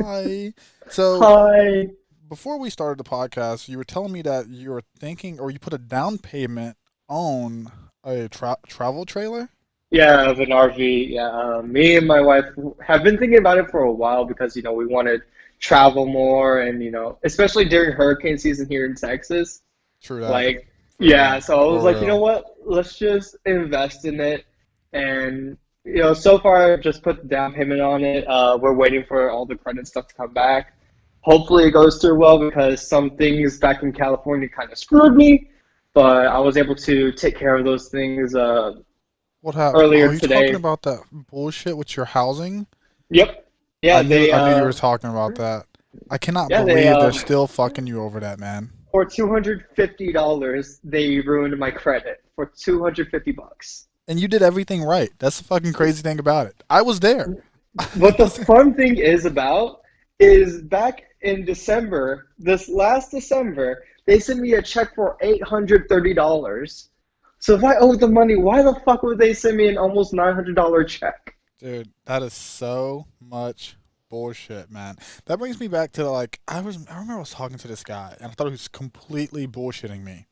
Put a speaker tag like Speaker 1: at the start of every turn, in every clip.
Speaker 1: Hi. So
Speaker 2: Hi.
Speaker 1: before we started the podcast, you were telling me that you were thinking, or you put a down payment on a travel trailer.
Speaker 2: Yeah, of an RV. Yeah, me and my wife have been thinking about it for a while because we want to travel more, and especially during hurricane season here in Texas.
Speaker 1: True that.
Speaker 2: Like,
Speaker 1: For
Speaker 2: yeah.
Speaker 1: real.
Speaker 2: So I was
Speaker 1: For
Speaker 2: like,
Speaker 1: real.
Speaker 2: what? Let's just invest in it. And so far I've just put the down payment on it. We're waiting for all the credit stuff to come back. Hopefully it goes through well because some things back in California kind of screwed me, but I was able to take care of those things.
Speaker 1: What happened? Oh,
Speaker 2: Earlier
Speaker 1: you talking
Speaker 2: today.
Speaker 1: about that bullshit with your housing?
Speaker 2: Yep.
Speaker 1: I
Speaker 2: Yeah,
Speaker 1: knew
Speaker 2: they
Speaker 1: I knew you were talking about that. I cannot
Speaker 2: yeah, they
Speaker 1: believe they're still fucking you over that, man.
Speaker 2: for $250 they ruined my credit for 250 bucks.
Speaker 1: And you did everything right. That's the fucking crazy thing about it. I was there.
Speaker 2: What the fun thing is about is back in December, this last December, they sent me a check for $830. So if I owed the money, why the fuck would they send me an almost $900 check?
Speaker 1: Dude, that is so much bullshit, man. That brings me back to like I remember I was talking to this guy and I thought he was completely bullshitting me.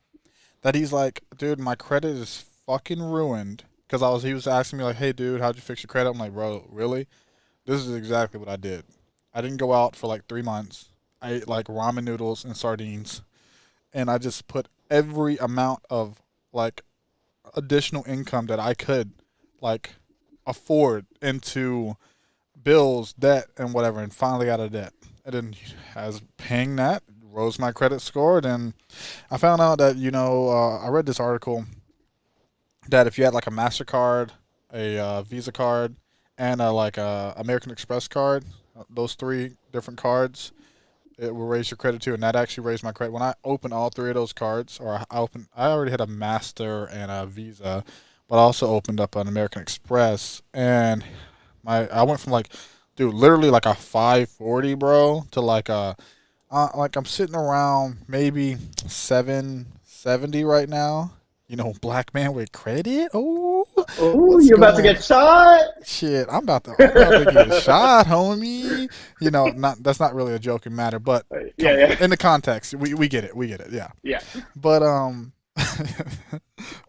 Speaker 1: That he's like, dude, my credit is fucking ruined because he was asking me like, hey, dude, how'd you fix your credit? I'm like, bro, really? This is exactly what I did. I didn't go out for like 3 months. I ate like ramen noodles and sardines, and I just put every amount of like additional income that I could like afford into bills, debt, and whatever, and finally got out of debt. And then as paying that rose my credit score, and I found out that I read this article that if you had like a Mastercard, a Visa card, and like a American Express card, those three different cards, it will raise your credit too, and that actually raised my credit. When I opened all three of those cards, I already had a Master and a Visa, but I also opened up an American Express, and I went from like, dude, literally like a 540, bro, to like I'm sitting around maybe 770 right now. Black man with credit. Oh,
Speaker 2: Oh,
Speaker 1: what's
Speaker 2: you're about to
Speaker 1: going?
Speaker 2: get shot.
Speaker 1: Shit, I'm about to get shot, homie. Not that's not really a joking matter, but
Speaker 2: Yeah,
Speaker 1: come on.
Speaker 2: yeah,
Speaker 1: In the context, we get it. We get it. Yeah.
Speaker 2: yeah.
Speaker 1: But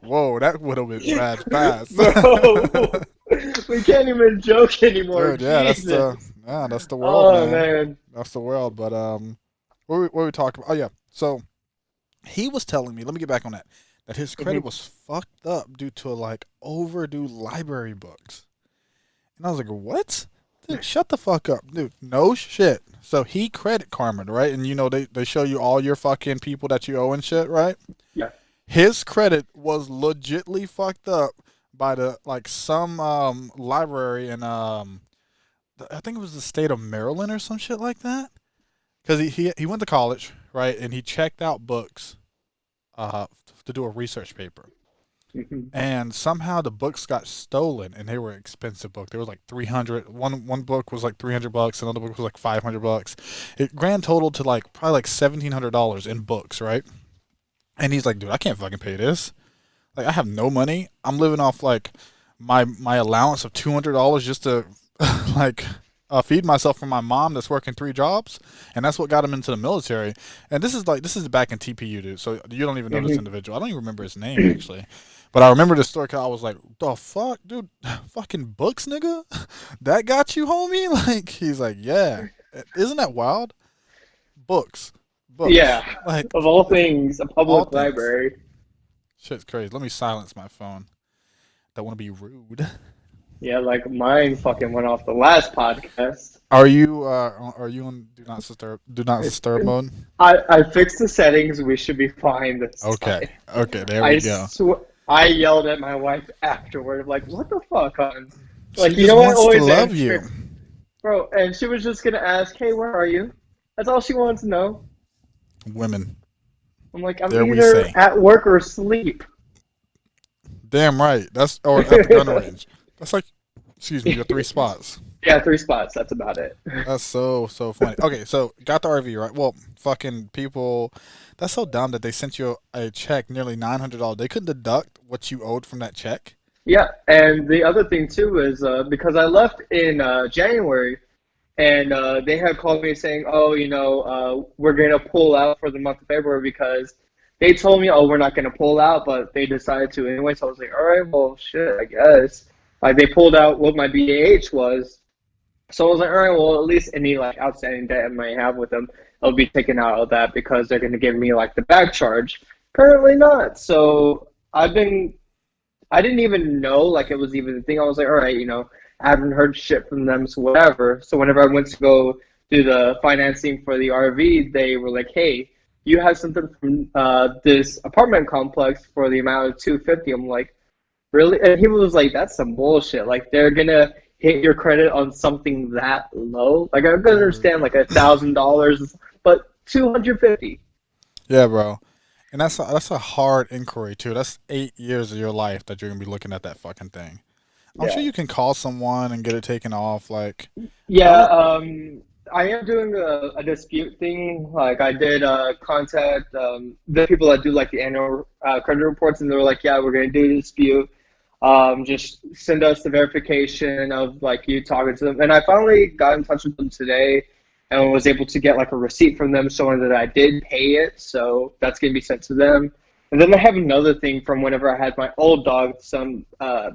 Speaker 1: whoa, that would have been bad fast.
Speaker 2: Bro, we can't even joke anymore.
Speaker 1: Dude, yeah,
Speaker 2: Jesus.
Speaker 1: that's the world,
Speaker 2: Oh
Speaker 1: man.
Speaker 2: man.
Speaker 1: That's the world. But what we talking about? Oh yeah. So he was telling me, let me get back on that his credit
Speaker 2: Mhm.
Speaker 1: was fucked up due to like overdue library books. And I was like, what? Dude, shut the fuck up. Dude, no shit. So he credit karma, right? And they show you all your fucking people that you owe and shit, right?
Speaker 2: Yeah.
Speaker 1: His credit was legitly fucked up by the like some library in I think it was the state of Maryland or some shit like that. Because he went to college, right? And he checked out books uh to do a research paper.
Speaker 2: Mhm.
Speaker 1: And somehow the books got stolen, and they were expensive books. They were like 300. One book was like $300. Another book was like $500. It grand total to like probably like $1,700 in books, right? And he's like, dude, I can't fucking pay this. Like, I have no money. I'm living off like my allowance of $200 just to like feed myself from my mom that's working three jobs, and that's what got him into the military. And this is back in TPU, dude. So you don't even know this
Speaker 2: Mhm.
Speaker 1: individual. I don't even remember his name actually, but I remember the story. Cause I was like, the fuck, dude, fucking books, nigga, that got you, homie. Like he's like, yeah, isn't that wild? Books,
Speaker 2: Yeah.
Speaker 1: books, like
Speaker 2: Of all things, a
Speaker 1: all
Speaker 2: public
Speaker 1: things.
Speaker 2: library.
Speaker 1: Shit's crazy. Let me silence my phone. Don't want to be rude.
Speaker 2: Yeah, like mine fucking went off the last podcast.
Speaker 1: Are you on do not disturb mode?
Speaker 2: I fixed the settings. We should be fine this
Speaker 1: Okay.
Speaker 2: time.
Speaker 1: Okay, there we
Speaker 2: I
Speaker 1: go.
Speaker 2: sw I yelled at my wife afterward, like, "What the fuck, hon?"
Speaker 1: She
Speaker 2: Like,
Speaker 1: just
Speaker 2: what
Speaker 1: wants to
Speaker 2: always
Speaker 1: love you.
Speaker 2: answer, bro. And she was just gonna ask, "Hey, where are you?" That's all she wanted to know.
Speaker 1: Women.
Speaker 2: I'm like, "I'm
Speaker 1: There we
Speaker 2: either
Speaker 1: say.
Speaker 2: at work or asleep."
Speaker 1: Damn right. That's or at the gun range. That's like excuse me, your three spots.
Speaker 2: Yeah, three spots. That's about it.
Speaker 1: That's so funny. Okay, so got the RV, right? Well, fucking people that's so dumb that they sent you a check nearly $900. They couldn't deduct what you owed from that check.
Speaker 2: Yeah, and the other thing too is because I left in January. and they had called me saying, "Oh, we're gonna pull out for the month of February because they told me, oh, we're not gonna pull out, but they decided to anyway." So I was like, "All right, well, shit, I guess." Like they pulled out what my BAH was, so I was like, "All right, well, at least any like outstanding debt I might have with them, it'll be taken out of that because they're gonna give me like the back charge." Currently not. So I didn't even know like it was even a thing. I was like, all right, I haven't heard shit from them, so whatever. So whenever I went to go do the financing for the RV, they were like, hey, you have something from this apartment complex for the amount of 250. I'm like, really? And he was like, that's some bullshit. Like they're gonna hit your credit on something that low. Like I could
Speaker 1: Dude.
Speaker 2: understand like $1,000, but 250.
Speaker 1: Yeah, bro. And that's a hard inquiry too. That's 8 years of your life that you're gonna be looking at that fucking thing. I'm sure
Speaker 2: Yeah.
Speaker 1: you can call someone and get it taken off. Like that
Speaker 2: Yeah,
Speaker 1: would.
Speaker 2: I am doing a dispute thing. Like I did contact the people that do like the annual credit reports, and they were like, "Yeah, we're gonna do a dispute. Just send us the verification of like you talking to them." And I finally got in touch with them today, and was able to get like a receipt from them showing that I did pay it. So that's gonna be sent to them. And then I have another thing from whenever I had my old dog, some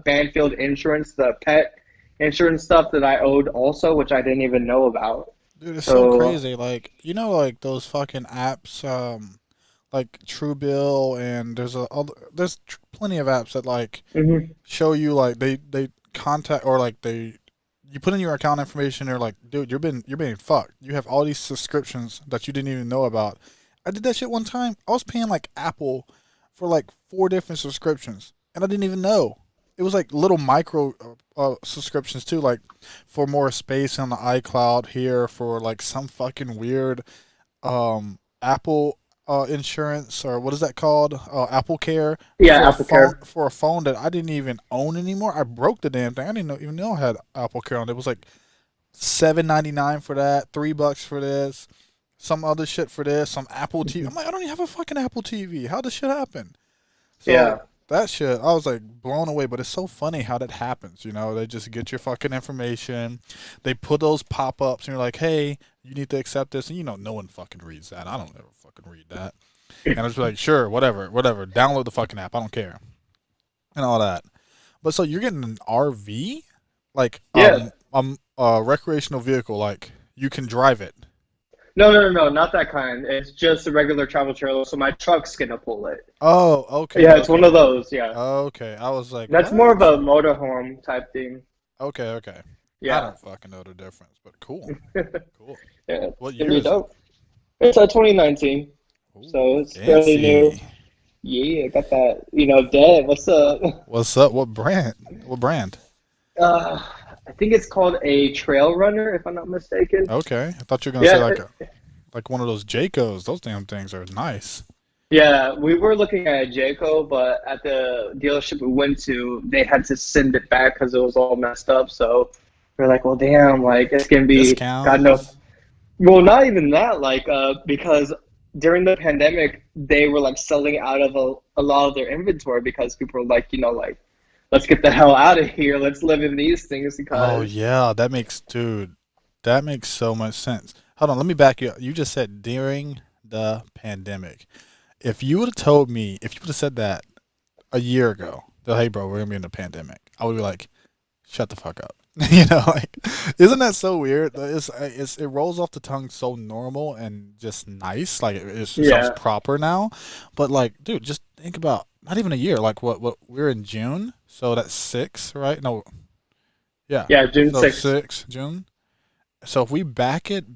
Speaker 2: Banfield insurance, the pet insurance stuff that I owed also, which I didn't even know about.
Speaker 1: Dude, it's so
Speaker 2: So,
Speaker 1: crazy. Like like those fucking apps, like Truebill, and plenty of apps that like
Speaker 2: mhm.
Speaker 1: show you like they contact or like they you put in your account information. They're like, dude, you're being fucked. You have all these subscriptions that you didn't even know about. I did that shit one time. I was paying like Apple for like four different subscriptions, and I didn't even know. It was like little micro subscriptions too, like for more space on the iCloud here for like some fucking weird Apple insurance, or what is that called? Apple Care
Speaker 2: Yeah,
Speaker 1: for a
Speaker 2: Apple
Speaker 1: phone
Speaker 2: Care.
Speaker 1: that I didn't even own anymore. I broke the damn thing. I didn't even know I had Apple Care on it. It was like $7.99 for that, $3 for this, some other shit for this, some Apple TV. I'm
Speaker 2: Mhm.
Speaker 1: like, I don't even have a fucking Apple TV. How does shit happen? So
Speaker 2: Yeah,
Speaker 1: that shit, I was like blown away. But it's so funny how that happens. They just get your fucking information. They put those pop ups, and you're like, hey, you need to accept this. And no one fucking reads that. I don't ever fucking read that. And I was like, sure, whatever, whatever. Download the fucking app. I don't care. And all that. But so you're getting an RV? Like,
Speaker 2: yeah.
Speaker 1: a recreational vehicle. Like, you can drive it.
Speaker 2: No, no, no, no, not that kind. It's just a regular travel trailer, so my truck's gonna pull it.
Speaker 1: Oh, okay,
Speaker 2: Yeah, it's one of
Speaker 1: okay.
Speaker 2: those. Yeah,
Speaker 1: Okay. I was like,
Speaker 2: that's more of
Speaker 1: what?
Speaker 2: a motorhome type thing.
Speaker 1: Okay, okay. I
Speaker 2: Yeah,
Speaker 1: don't fucking know the difference, but cool.
Speaker 2: yeah,
Speaker 1: Cool.
Speaker 2: it's
Speaker 1: What
Speaker 2: gonna
Speaker 1: year
Speaker 2: be
Speaker 1: is it?
Speaker 2: dope. It's a 2019,
Speaker 1: Ooh,
Speaker 2: so it's fairly new.
Speaker 1: fancy.
Speaker 2: Yeah, got that. Dad, what's up?
Speaker 1: What's up? What brand? What brand?
Speaker 2: Uh, I think it's called a trail runner, if I'm not mistaken.
Speaker 1: Okay. I thought you were gonna say
Speaker 2: Yeah,
Speaker 1: like one of those Jaycos. Those damn things are nice.
Speaker 2: yeah, we were looking at a Jayco, but at the dealership we went to, they had to send it back because it was all messed up. So we're like, well, damn, like it's gonna be God no.
Speaker 1: Discounts.
Speaker 2: Well, not even that, like, because during the pandemic, they were like selling out of a lot of their inventory because people were like, like, let's get the hell out of here. Let's live in these things
Speaker 1: Oh
Speaker 2: because,
Speaker 1: yeah, dude, that makes so much sense. Hold on, let me back you up. You just said during the pandemic. If you would have said that a year ago, that hey bro, we're gonna be in a pandemic, I would be like, shut the fuck up. Like, isn't that so weird? It rolls off the tongue so normal and just nice. Like it sounds
Speaker 2: yeah,
Speaker 1: proper now, but like, dude, just think about not even a year. Like what we're in June, so that's six, right? No, yeah,
Speaker 2: yeah, June
Speaker 1: so
Speaker 2: 6th.
Speaker 1: 6 June. So if we back it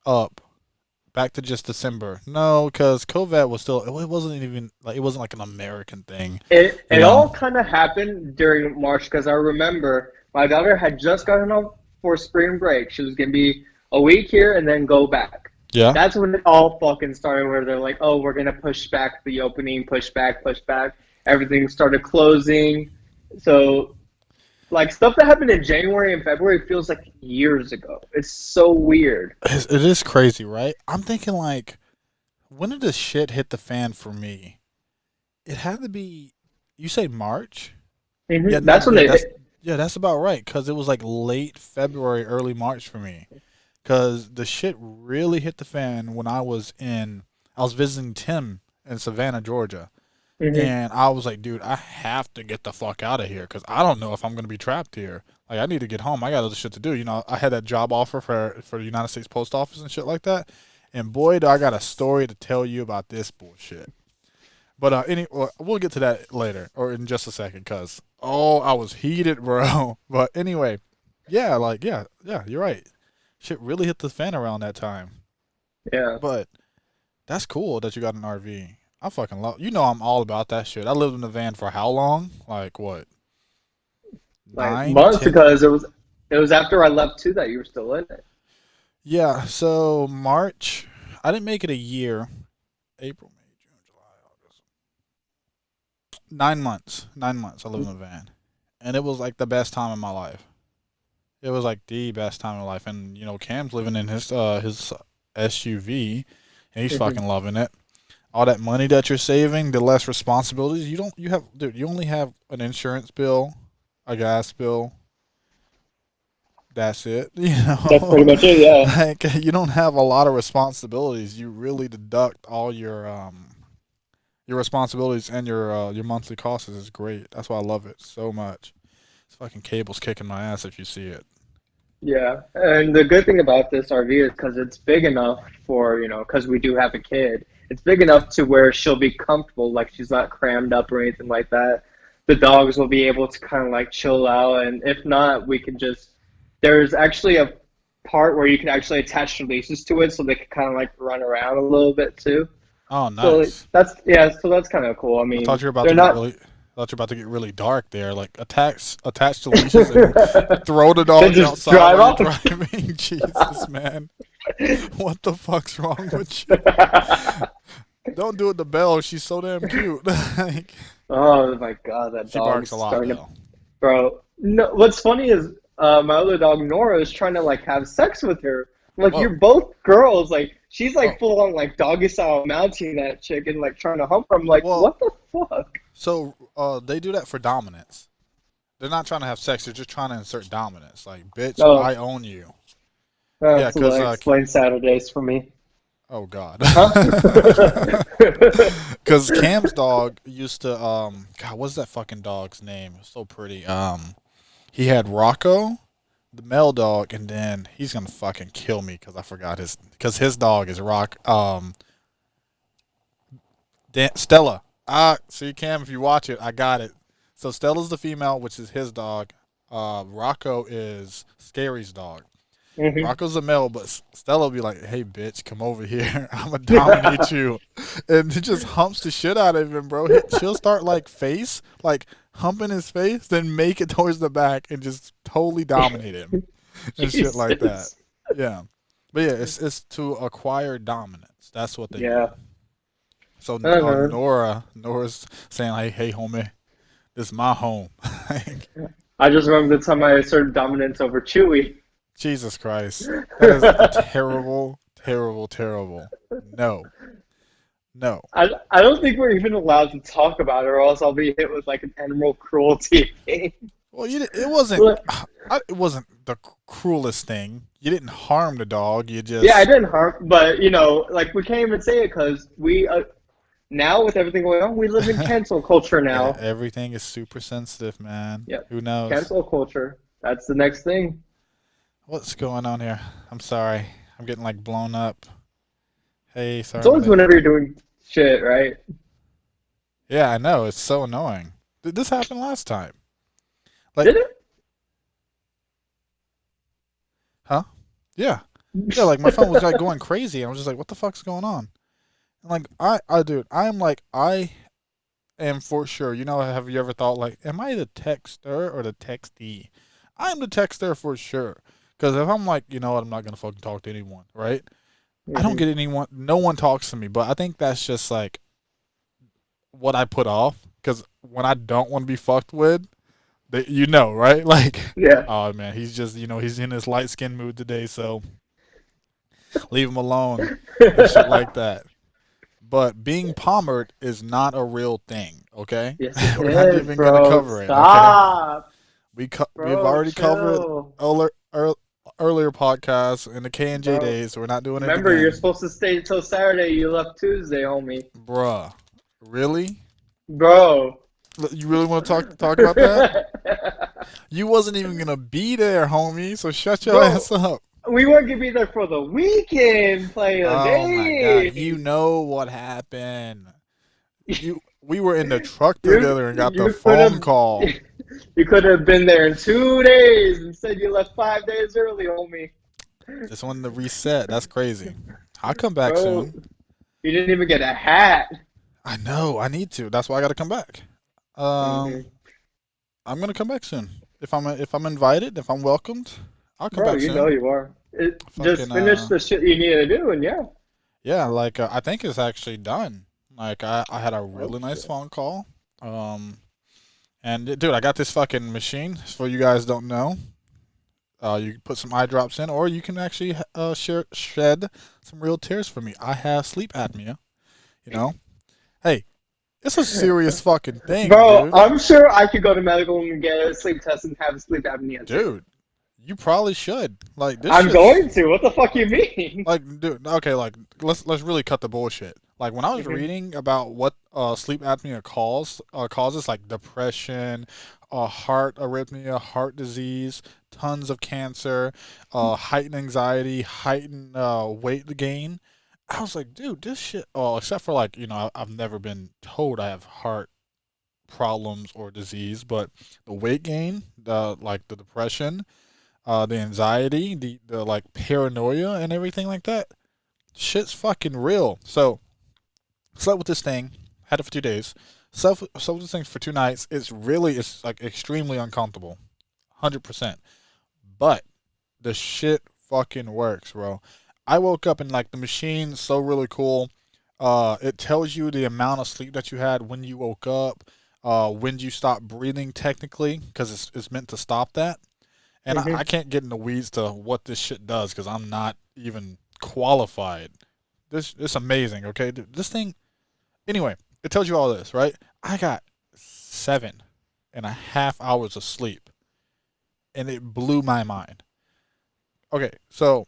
Speaker 1: up back to just December, no, because COVID was still it wasn't even like it wasn't like an American thing,
Speaker 2: It
Speaker 1: you know?
Speaker 2: all kind of happened during March because I remember my daughter had just gotten off for spring break. She was gonna be a week here and then go back.
Speaker 1: Yeah.
Speaker 2: That's when it all fucking started. Where they're like, "Oh, we're gonna push back the opening, push back, push back." Everything started closing. So, like stuff that happened in January and February feels like years ago. It's so weird.
Speaker 1: It is crazy, right? I'm thinking like, when did this shit hit the fan for me? It had to be. You say March? Yeah, no,
Speaker 2: That's when
Speaker 1: yeah,
Speaker 2: they.
Speaker 1: that's about right. Cause it was like late February, early March for me. because the shit really hit the fan when I was visiting Tim in Savannah, Georgia.
Speaker 2: Hmm.
Speaker 1: And I was like, dude, I have to get the fuck out of here because I don't know if I'm going to be trapped here. Like, I need to get home. I got other shit to do. You know, I had that job offer for the United States Post Office and shit like that. And boy, do I got a story to tell you about this bullshit. But we'll get to that later or in just a second because, oh, I was heated, bro. But anyway, yeah, like, yeah, you're right. Shit really hit the fan around that time.
Speaker 2: Yeah,
Speaker 1: But that's cool that you got an RV. I fucking love. You know, I'm all about that shit. I lived in a van for how long? Like what?
Speaker 2: like
Speaker 1: Nine,
Speaker 2: months
Speaker 1: ten.
Speaker 2: because it was after I left too that you were still in it.
Speaker 1: Yeah. So March. I didn't make it a year. April, May, June, July, August. 9 months. 9 months. I lived in a van, and it was like the best time of my life. It was like the best time of my life. And you know, Cam's living in his SUV, and he's
Speaker 2: Hmm.
Speaker 1: fucking loving it. All that money that you're saving, the less responsibilities. You have, dude, you only have an insurance bill, a gas bill. That's it. You
Speaker 2: That's pretty
Speaker 1: know,
Speaker 2: much it. Yeah,
Speaker 1: like you don't have a lot of responsibilities. You really deduct all your responsibilities and your monthly costs is great. That's why I love it so much. This fucking cable's kicking my ass if you see it.
Speaker 2: yeah. And the good thing about this RV is because it's big enough for because we do have a kid. It's big enough to where she'll be comfortable, like she's not crammed up or anything like that. The dogs will be able to kind of like chill out, and if not, we can just. There's actually a part where you can actually attach leashes to it, so they can kind of like run around a little bit too.
Speaker 1: Oh,
Speaker 2: So like,
Speaker 1: nice.
Speaker 2: that's yeah, so that's kind of cool. I
Speaker 1: I thought
Speaker 2: mean,
Speaker 1: you were about
Speaker 2: they're
Speaker 1: to get
Speaker 2: not.
Speaker 1: really. I thought you were about to get really dark there. Like attach the leashes and throw the
Speaker 2: Then
Speaker 1: dogs
Speaker 2: just
Speaker 1: outside
Speaker 2: drive
Speaker 1: while you're
Speaker 2: off.
Speaker 1: driving. Jesus, man. What the fuck's wrong with you? Don't do it to Belle. She's so damn cute. Like,
Speaker 2: Oh my god, that
Speaker 1: she barks
Speaker 2: dog's
Speaker 1: a lot
Speaker 2: starting to.
Speaker 1: though.
Speaker 2: Bro, no. What's funny is my other dog Nora is trying to like have sex with her. I'm like,
Speaker 1: Whoa.
Speaker 2: you're both girls. Like, she's
Speaker 1: Oh.
Speaker 2: like full on like doggy style mounting that chick and like trying to hump her. I'm like,
Speaker 1: Well,
Speaker 2: what the fuck?
Speaker 1: so they do that for dominance. They're not trying to have sex. They're just trying to insert dominance. Like, bitch,
Speaker 2: Oh,
Speaker 1: I own you. Yeah,
Speaker 2: so
Speaker 1: cause
Speaker 2: that explains Saturdays for me.
Speaker 1: oh god.
Speaker 2: Huh?
Speaker 1: Cause Cam's dog used to God, what's that fucking dog's name? So pretty. He had Rocco, the male dog, and then he's gonna fucking kill me because I forgot his dog is Stella. See Cam, if you watch it, I got it. So Stella's the female, which is his dog. Rocco is Scary's dog.
Speaker 2: Hmm.
Speaker 1: Rocco's a male, but Stella will be like, "Hey, bitch, come over here. I'm gonna dominate you," and he just humps the shit out of him, bro. She'll start like humping his face, then make it towards the back and just totally dominate him and shit like that.
Speaker 2: Jesus.
Speaker 1: Yeah, but yeah, it's to acquire dominance. That's what they do.
Speaker 2: Yeah.
Speaker 1: So
Speaker 2: I don't know.
Speaker 1: Nora's saying like, "Hey, homie, this is my home." Like,
Speaker 2: I just remember the time I asserted dominance over Chewy.
Speaker 1: Jesus Christ, that is terrible, terrible, terrible. No, no.
Speaker 2: I don't think we're even allowed to talk about it, or else I'll be hit with like an animal cruelty.
Speaker 1: Well,
Speaker 2: Look,
Speaker 1: it wasn't the cruelest thing. You didn't harm the dog. You
Speaker 2: yeah, I
Speaker 1: just
Speaker 2: didn't harm, but like we can't even say it because we now with everything going on, we live in cancel culture
Speaker 1: yeah,
Speaker 2: now.
Speaker 1: everything is super sensitive, man.
Speaker 2: Yep,
Speaker 1: Who knows
Speaker 2: cancel culture. That's the next thing.
Speaker 1: what's going on here? I'm sorry. I'm getting like blown up. Hey,
Speaker 2: It's
Speaker 1: sorry about
Speaker 2: always
Speaker 1: that.
Speaker 2: whenever you're doing shit, right?
Speaker 1: Yeah, I know. It's so annoying. This happened last time. Like,
Speaker 2: Did it?
Speaker 1: huh? Yeah. Yeah, like my phone was like going crazy. I was just like, what the fuck's going on? And like dude, I am for sure. You know, have you ever thought like, am I the texter or the textee? I am the texter for sure. Because if I'm like, you know what, I'm not gonna fucking talk to anyone, right? I don't
Speaker 2: Hmm.
Speaker 1: get anyone. No one talks to me, but I think that's just like what I put off. Because when I don't want to be fucked with, you know, right? Like,
Speaker 2: Yeah.
Speaker 1: oh man, he's just, he's in his light skin mood today, so leave him alone and shit like that. But being palmered is not a real thing, okay?
Speaker 2: Yes, it
Speaker 1: We're not
Speaker 2: is,
Speaker 1: even gonna
Speaker 2: bro.
Speaker 1: cover it, okay?
Speaker 2: Stop,
Speaker 1: We've
Speaker 2: bro.
Speaker 1: already covered
Speaker 2: Chill.
Speaker 1: earlier, earlier podcasts in the K and J
Speaker 2: Bro,
Speaker 1: days. We're not doing it
Speaker 2: remember you're
Speaker 1: again,
Speaker 2: supposed to stay until Saturday. You left Tuesday, homie.
Speaker 1: bruh. Really?
Speaker 2: Bro.
Speaker 1: You really want to talk about that? You wasn't even gonna be there, homie. So shut your
Speaker 2: Bro,
Speaker 1: ass up.
Speaker 2: we weren't gonna be there for the weekend, player.
Speaker 1: Oh my god, you
Speaker 2: Dang.
Speaker 1: know what happened. We were in the truck
Speaker 2: You
Speaker 1: together and got the
Speaker 2: you could
Speaker 1: phone
Speaker 2: have
Speaker 1: call.
Speaker 2: you could have been there in 2 days. Instead, you left 5 days early, homie.
Speaker 1: Just wanted to reset. That's crazy. I'll come back
Speaker 2: Bro,
Speaker 1: soon.
Speaker 2: you didn't even get a hat.
Speaker 1: I know. I need to. That's why I got to come back. Um,
Speaker 2: Hmm.
Speaker 1: I'm gonna come back soon. If I'm invited, if I'm welcomed, I'll come
Speaker 2: Bro,
Speaker 1: back
Speaker 2: you know
Speaker 1: soon.
Speaker 2: you are. Just
Speaker 1: Fucking
Speaker 2: finish the shit you need to do, and yeah.
Speaker 1: yeah. Like I think it's actually done. Like I had a
Speaker 2: Oh
Speaker 1: really nice
Speaker 2: shit.
Speaker 1: phone call. Um, and dude, I got this fucking machine. For you guys don't know, you can put some eye drops in, or you can actually shed some real tears for me. I have sleep apnea. You know. Hey, it's a serious fucking thing,
Speaker 2: Bro,
Speaker 1: dude.
Speaker 2: I'm sure I could go to medical and get a sleep test and have sleep apnea too.
Speaker 1: Dude, you probably should. Like this
Speaker 2: I'm
Speaker 1: shit's
Speaker 2: going to. What the fuck you mean?
Speaker 1: like, dude. Okay, like let's really cut the bullshit. Like when I was
Speaker 2: Hmm.
Speaker 1: reading about what sleep apnea causes like depression, heart arrhythmia, heart disease, tons of cancer, heightened anxiety, heightened weight gain. I was like, dude, this shit. Oh, except for like I've never been told I have heart problems or disease, but the weight gain, the depression, the anxiety, the like paranoia and everything like that, shit's fucking real. So slept with this thing, had it for 2 days. Slept with this thing for 2 nights. It's like extremely uncomfortable, 100%. But the shit fucking works, bro. I woke up and like the machine's so really cool. It tells you the amount of sleep that you had when you woke up, when you stop breathing technically, because it's meant to stop that. And I
Speaker 2: Hmm.
Speaker 1: can't get in the weeds to what this shit does because I'm not even qualified. It's amazing. Okay, this thing. Anyway, it tells you all this, right? I got 7.5 hours of sleep, and it blew my mind. Okay, so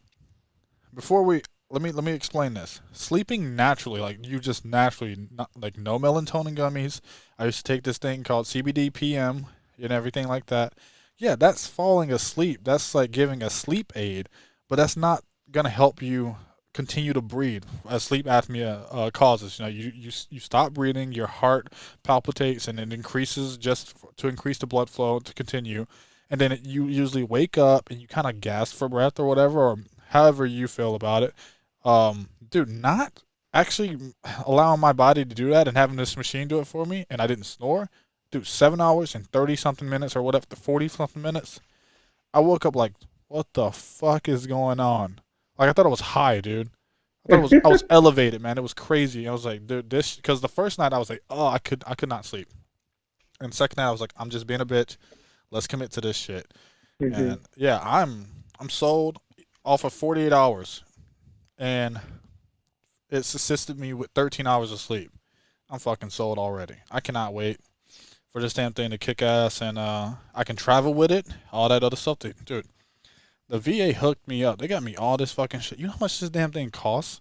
Speaker 1: before we let me explain this. Sleeping naturally, like you just naturally, not, like no melatonin gummies. I used to take this thing called CBD PM and everything like that. Yeah, that's falling asleep. That's like giving a sleep aid, but that's not gonna help you continue to breathe as sleep apnea causes. You stop breathing, your heart palpitates, and it increases just to increase the blood flow to continue, and then you usually wake up and you kind of gasp for breath or whatever, or however you feel about it. Dude, not actually allowing my body to do that and having this machine do it for me, and I didn't snore. Dude, 7 hours and 30 something minutes or whatever, 40 something minutes. I woke up like, what the fuck is going on? Like I thought I was high, dude. I was elevated, man. It was crazy. I was like, dude, this because the first night I was like, oh, I could not sleep, and second night I was like, I'm just being a bitch. Let's commit to this shit.
Speaker 2: Hmm.
Speaker 1: And yeah, I'm sold off of 48 hours, and it's assisted me with 13 hours of sleep. I'm fucking sold already. I cannot wait for this damn thing to kick ass, and I can travel with it, all that other stuff. Dude, the VA hooked me up. They got me all this fucking shit. You know how much this damn thing costs?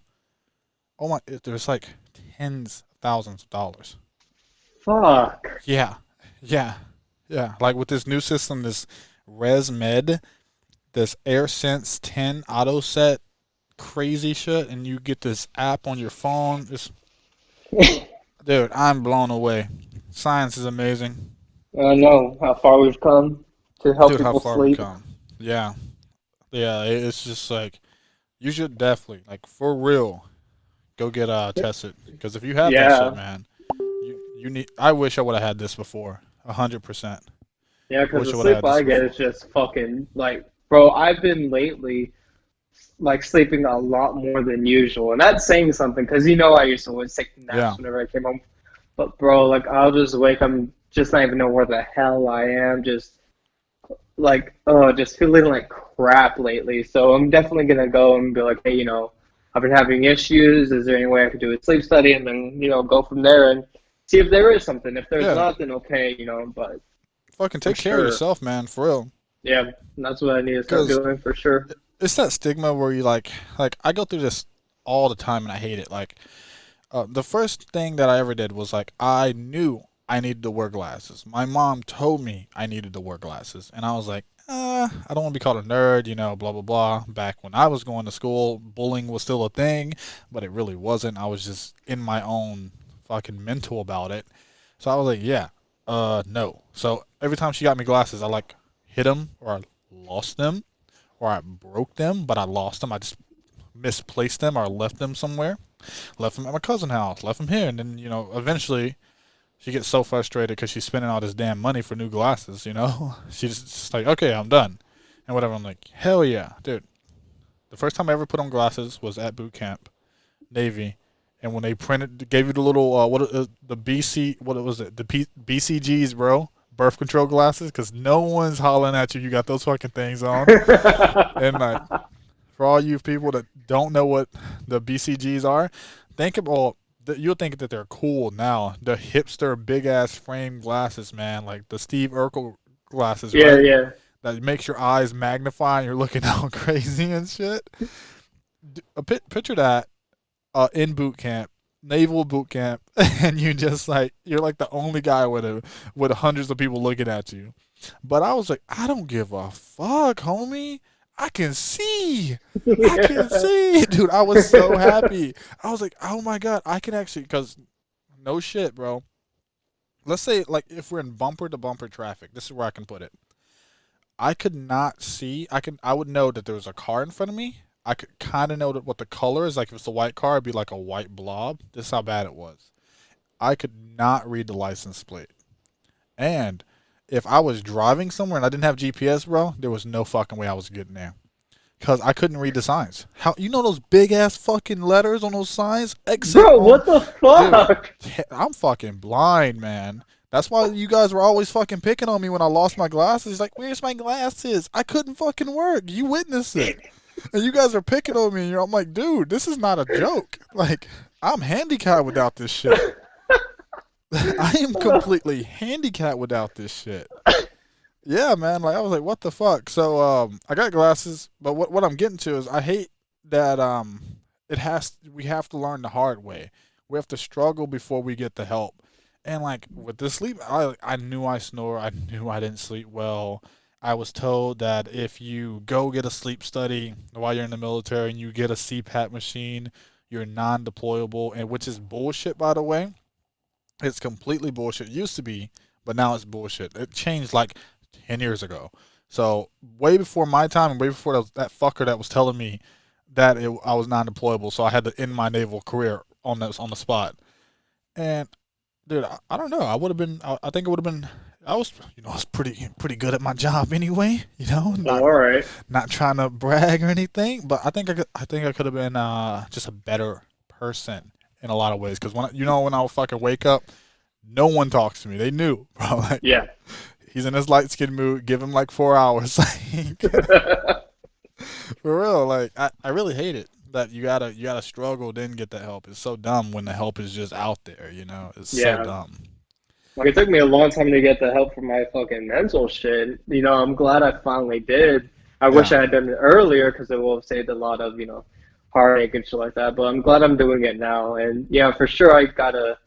Speaker 1: Oh my, there's like tens of thousands of dollars.
Speaker 2: Fuck.
Speaker 1: Yeah, yeah, yeah. Like with this new system, this ResMed, this AirSense 10 auto set crazy shit, and you get this app on your phone. Dude, I'm blown away. Science is amazing.
Speaker 2: I know how far we've come to help
Speaker 1: Dude, how
Speaker 2: people
Speaker 1: far we
Speaker 2: sleep.
Speaker 1: come. Yeah. Yeah, it's just like you should definitely, like for real, go get tested. Because if you have that shit,
Speaker 2: Yeah.
Speaker 1: man, you need. I wish I would have had this before. 100%.
Speaker 2: Yeah,
Speaker 1: I
Speaker 2: because
Speaker 1: wish
Speaker 2: the
Speaker 1: I would have
Speaker 2: sleep
Speaker 1: had this
Speaker 2: I get is
Speaker 1: before.
Speaker 2: just fucking like, bro, I've been lately like sleeping a lot more than usual. And that's saying something because I used to always take
Speaker 1: Yeah.
Speaker 2: naps whenever I came home. But bro, like I'll just wake up, just not even know where the hell I am. Just like, oh, just feeling like crap lately. So I'm definitely gonna go and be like, hey, I've been having issues. Is there any way I could do a sleep study and then go from there and see if there is something. If there's
Speaker 1: Yeah.
Speaker 2: not, then okay, but
Speaker 1: Fucking
Speaker 2: for
Speaker 1: take care of
Speaker 2: sure,
Speaker 1: yourself, man, for real.
Speaker 2: yeah, that's what I need to start
Speaker 1: Because
Speaker 2: doing for sure.
Speaker 1: it's that stigma where you like I go through this all the time and I hate it. Like the first thing that I ever did was like I knew I needed to wear glasses. My mom told me I needed to wear glasses, and I was like, I don't want to be called a nerd, blah blah blah. Back when I was going to school, bullying was still a thing, but it really wasn't. I was just in my own fucking mental about it. So I was like, yeah, no. So every time she got me glasses, I like hit them or I lost them or I broke them, but I lost them. I just misplaced them or left them somewhere. Left them at my cousin's house. Left them here, and then eventually she gets so frustrated because she's spending all this damn money for new glasses. She's just like, okay, I'm done, and whatever. I'm like, hell yeah, dude. The first time I ever put on glasses was at boot camp, Navy, and when they gave you the little the BC, what was it, the BCGs, bro, birth control glasses, because no one's hollering at you. You got those fucking things on, and like for all you people that don't know what the BCGs are, think about you'll think that they're cool now. The hipster big ass frame glasses, man, like the Steve Urkel glasses,
Speaker 2: Yeah,
Speaker 1: right?
Speaker 2: yeah.
Speaker 1: That makes your eyes magnify and you're looking all crazy and shit. Picture that in boot camp, naval boot camp, and you're like the only guy with hundreds of people looking at you. But I was like, I don't give a fuck, homie. I can see. I can see. Dude, I was so happy. I was like, oh my God, I can actually, because no shit, bro. Let's say, like, if we're in bumper to bumper traffic, this is where I can put it. I could not see. I would know that there was a car in front of me. I could kind of know what the color is. Like, if it's a white car, it'd be like a white blob. This is how bad it was. I could not read the license plate. And if I was driving somewhere and I didn't have GPS, bro, there was no fucking way I was getting there. Because I couldn't read the signs. How those big ass fucking letters on those signs? Exit
Speaker 2: Bro,
Speaker 1: on.
Speaker 2: what the
Speaker 1: Dude,
Speaker 2: fuck?
Speaker 1: I'm fucking blind, man. That's why you guys were always fucking picking on me when I lost my glasses. Like, where's my glasses? I couldn't fucking work. You witnessed it. And you guys are picking on me. I'm like, dude, this is not a joke. Like, I'm handicapped without this shit. I am completely handicapped without this shit. Yeah, man. Like I was like, what the fuck? So I got glasses, but what I'm getting to is I hate that we have to learn the hard way. We have to struggle before we get the help. And like with the sleep, I knew I snore. I knew I didn't sleep well. I was told that if you go get a sleep study while you're in the military and you get a CPAP machine, you're non-deployable, and which is bullshit, by the way. It's completely bullshit. It used to be, but now it's bullshit. It changed like 10 years ago. So way before my time and way before that fucker that was telling me that I was non-deployable, so I had to end my naval career on the spot. And dude, I don't know. I would have been. I think it would have been. I was pretty good at my job anyway.
Speaker 2: Oh,
Speaker 1: Not
Speaker 2: all right.
Speaker 1: not trying to brag or anything, but I think I could have been just a better person in a lot of ways. Because when I would fucking wake up, no one talks to me. They knew, bro. Like
Speaker 2: Yeah.
Speaker 1: he's in his light skin mood. Give him like 4 hours. Like for real. Like I really hate it that you gotta struggle then get the help. It's so dumb when the help is just out there. It's so
Speaker 2: Yeah.
Speaker 1: dumb.
Speaker 2: Like it took me a long time to get the help for my fucking mental shit. I'm glad I finally did. I wish
Speaker 1: Yeah.
Speaker 2: I had done it earlier because it will have saved a lot of, heartache and shit like that. But I'm glad I'm doing it now. And yeah, for sure I gotta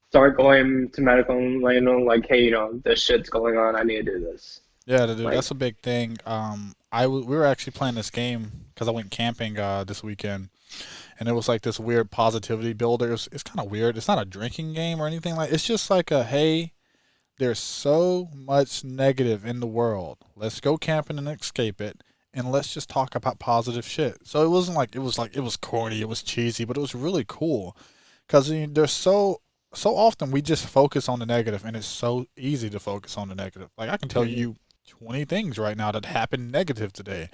Speaker 2: start going to medical and letting them know, like, hey, this shit's going on. I need to do this.
Speaker 1: Yeah, dude,
Speaker 2: Like,
Speaker 1: that's a big thing. We were actually playing this game because I went camping this weekend, and it was like this weird positivity builder. It's kind of weird. It's not a drinking game or anything like. It's just like hey, there's so much negative in the world. Let's go camping and escape it, and let's just talk about positive shit. So it wasn't like it was corny, it was cheesy, but it was really cool because there's so often we just focus on the negative, and it's so easy to focus on the negative. Like I can tell
Speaker 2: mhm.
Speaker 1: you 20 things right now that happened negative today.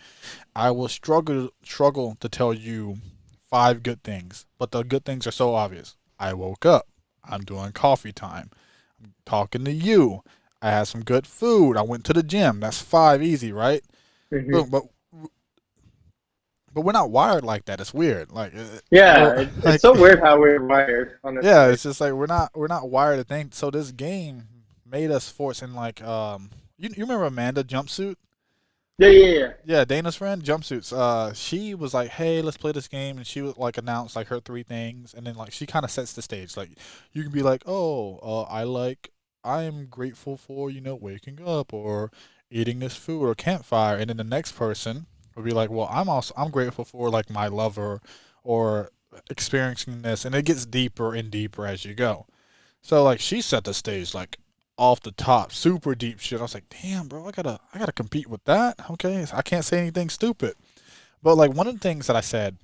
Speaker 1: I will struggle to tell you five good things, but the good things are so obvious. I woke up. I'm doing coffee time. I'm talking to you. I had some good food. I went to the gym. That's five easy, right?
Speaker 2: Mhm.
Speaker 1: Boom. But we're not wired like that. It's weird. Like
Speaker 2: Yeah, it's
Speaker 1: like
Speaker 2: so weird how we're wired,
Speaker 1: yeah,
Speaker 2: honestly.
Speaker 1: it's just like we're not wired to think. So this game made us force in like you remember Amanda jumpsuit?
Speaker 2: Yeah, yeah, yeah.
Speaker 1: Yeah, Dana's friend, jumpsuits. She was like, "Hey, let's play this game," and she would like announce like her three things, and then like she kind of sets the stage. Like, you can be like, "Oh, I'm grateful for waking up or eating this food or campfire," and then the next person would be like, "Well, I'm grateful for like my lover or experiencing this," and it gets deeper and deeper as you go. So like she set the stage like off the top, super deep shit. I was like, damn, bro, I gotta compete with that. Okay, so I can't say anything stupid. But like one of the things that I said,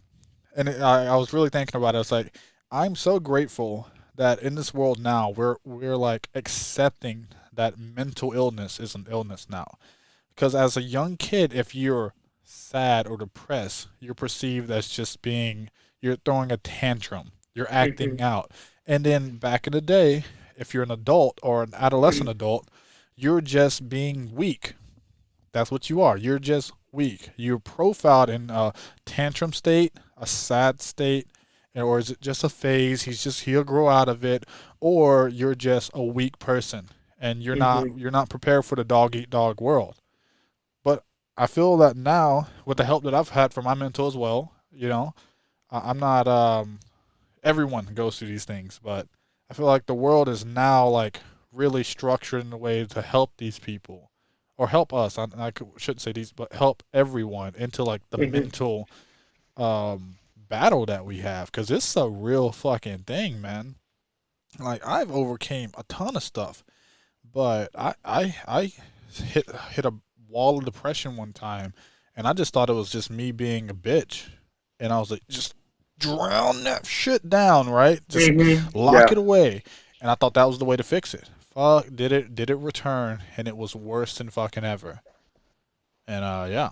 Speaker 1: and I was really thinking about it. I was like, I'm so grateful that in this world now we're like accepting that mental illness is an illness now. Because as a young kid, if you're sad or depressed, you're perceived as just being, you're throwing a tantrum, you're acting
Speaker 2: Mhm,
Speaker 1: out. And then back in the day, if you're an adult or an adolescent adult, you're just being weak. That's what you are. You're just weak. You're profiled in a tantrum state, a sad state, or is it just a phase? He'll grow out of it, or you're just a weak person and
Speaker 2: mhm,
Speaker 1: you're not prepared for the dog eat dog world. But I feel that now, with the help that I've had from my mentor as well, I'm not. Everyone goes through these things, but I feel like the world is now like really structured in a way to help these people, or help us. Shouldn't say these, but help everyone into like the
Speaker 2: mhm,
Speaker 1: mental battle that we have, because it's a real fucking thing, man. Like I've overcame a ton of stuff, but I hit a wall of depression one time, and I just thought it was just me being a bitch, and I was like, just drown that shit down, right? Just
Speaker 2: mhm.
Speaker 1: lock
Speaker 2: Yeah.
Speaker 1: it away, and I thought that was the way to fix it. Fuck, did it return, and it was worse than fucking ever. And yeah,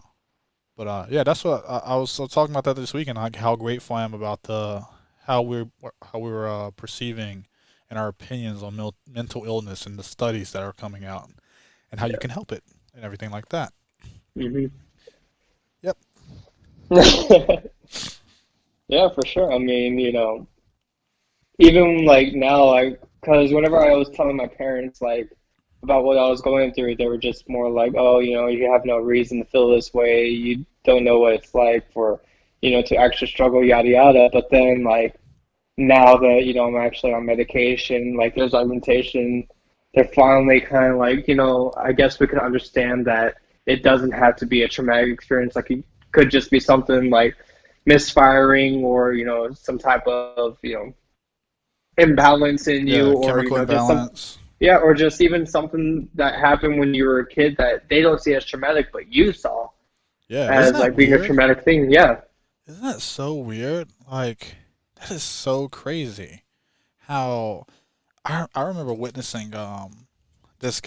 Speaker 1: but yeah, that's what I was talking about that this weekend. Like how grateful I am about the how we're how we're perceiving and our opinions on mental illness and the studies that are coming out and how you can help it and everything like that.
Speaker 2: Mhm.
Speaker 1: Yep.
Speaker 2: Yeah, for sure. I mean, even like now, because whenever I was telling my parents like about what I was going through, they were just more like, "Oh, you have no reason to feel this way. You don't know what it's like for, to actually struggle, yada yada." But then like now that I'm actually on medication, like there's augmentation, they're finally kind of like, I guess we can understand that it doesn't have to be a traumatic experience. Like it could just be something like misfiring or some type of imbalance in you,
Speaker 1: Yeah,
Speaker 2: or
Speaker 1: chemical
Speaker 2: just some,
Speaker 1: imbalance.
Speaker 2: yeah, or just even something that happened when you were a kid that they don't see as traumatic but you saw
Speaker 1: Yeah, isn't
Speaker 2: as
Speaker 1: that
Speaker 2: like being a
Speaker 1: weird?
Speaker 2: traumatic thing. Yeah.
Speaker 1: Isn't that so weird? Like that is so crazy. How I remember witnessing this